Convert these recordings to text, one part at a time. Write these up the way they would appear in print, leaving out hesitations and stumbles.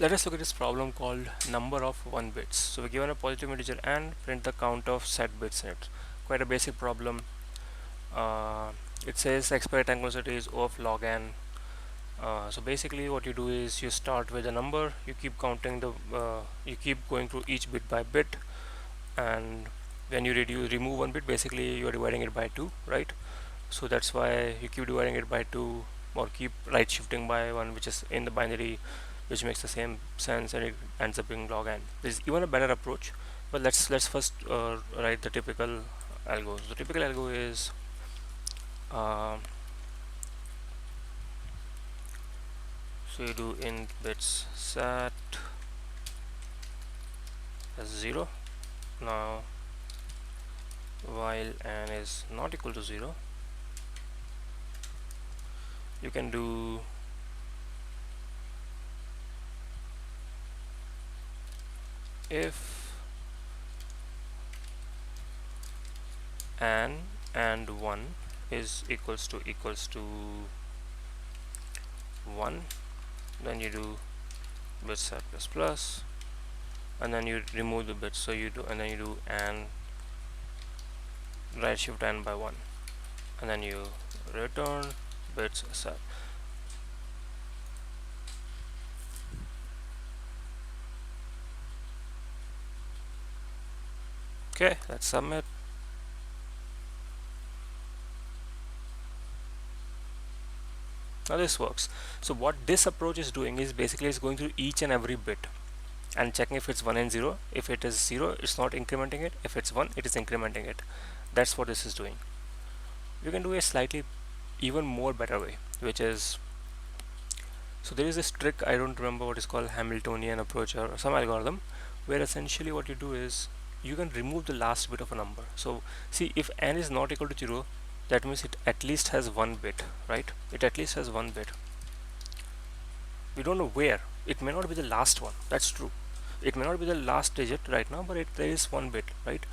let us look at this problem called number of 1 bits. So we're given a positive integer and print the count of set bits in it. Quite a basic problem. Uh, it says expect rectangular set is O of log n. So basically what you do is you start with a number, you keep counting you keep going through each bit by bit, and when you remove 1 bit, basically you are dividing it by 2, right? So that's why you keep dividing it by 2 or keep right shifting by 1, which is in the binary, which makes the same sense, and it ends up being log n. There's even a better approach, but let's first write the typical algo. So the typical algo is uh, so you do int bits set as 0. Now while n is not equal to 0, you can do if n and 1 is equals to 1, then you do bit set plus plus, and then you remove the bits, so you do, and then you do and right shift n by 1, and then you return bits set. Okay, let's submit. Now this works. So what this approach is doing is basically it's going through each and every bit and checking if it's 1 and 0. If it is 0, it's not incrementing it. If it's 1, it is incrementing it. That's what this is doing. You can do a slightly even more better way, which is, so there is this trick, I don't remember what is called, Hamiltonian approach or some algorithm, where essentially what you do is you can remove the last bit of a number. So see, if n is not equal to 0, that means it at least has 1 bit, right? It at least has 1 bit. We don't know where. It may not be the last one. That's true. It may not be the last digit right now, but there is 1 bit, right?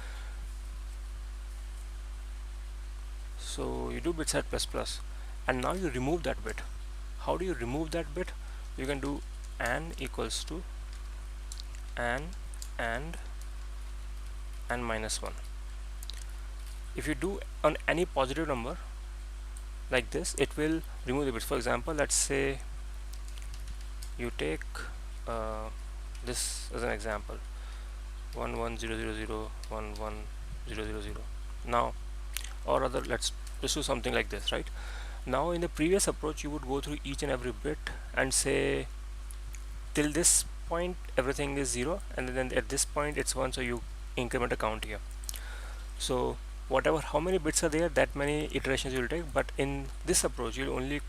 So you do bit set plus plus, and now you remove that bit. How do you remove that bit? You can do n equals to n and n minus 1. If you do on any positive number like this, it will remove the bits. For example, let's say you take this as an example, 1100011000. Now, or rather, let's do something like this, right? Now in the previous approach, you would go through each and every bit and say till this point everything is 0, and then at this point it's 1, so you increment a count here. So whatever, how many bits are there, that many iterations you will take. But in this approach, the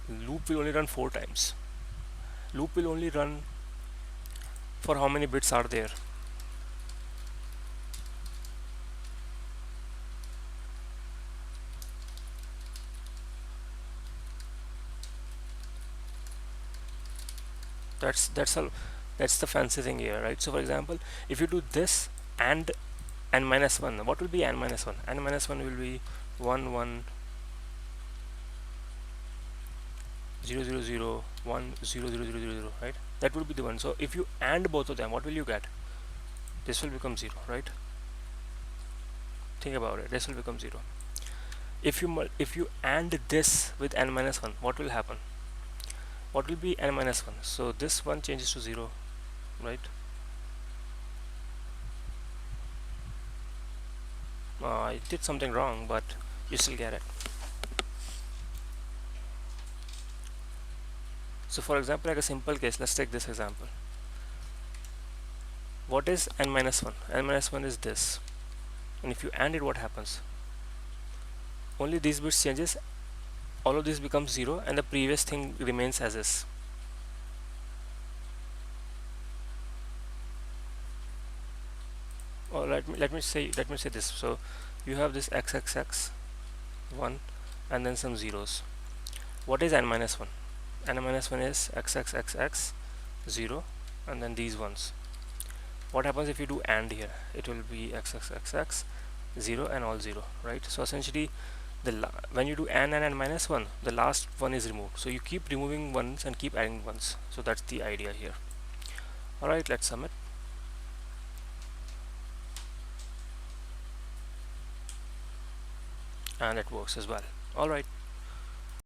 loop will only run 4 times. Loop will only run for how many bits are there. That's the fancy thing here, right? So for example, if you do this and n minus 1, what will be n minus 1? N minus 1 will be 1 1 0 0 0 1 0 0 0 0 0, right? That will be the one. So if you AND both of them, what will you get? This will become 0, right? Think about it. This will become 0. If you AND this with n minus 1, what will happen? What will be n minus 1? So this one changes to 0, right? I did something wrong, but you still get it. So for example, like a simple case, let's take this example. What is n minus 1? N minus 1 is this, and if you AND it, what happens? Only these bits changes, all of this becomes 0, and the previous thing remains as is. Or let me say this. So you have this xxx 1 and then some zeros. What is n minus 1? N minus 1 is xxxx 0 and then these ones. What happens if you do AND here? It will be xxxx 0 and all 0, right? So essentially when you do n and n minus 1, the last one is removed. So you keep removing ones and keep adding ones. So that's the idea here. Alright, let's submit. And it works as well. Alright.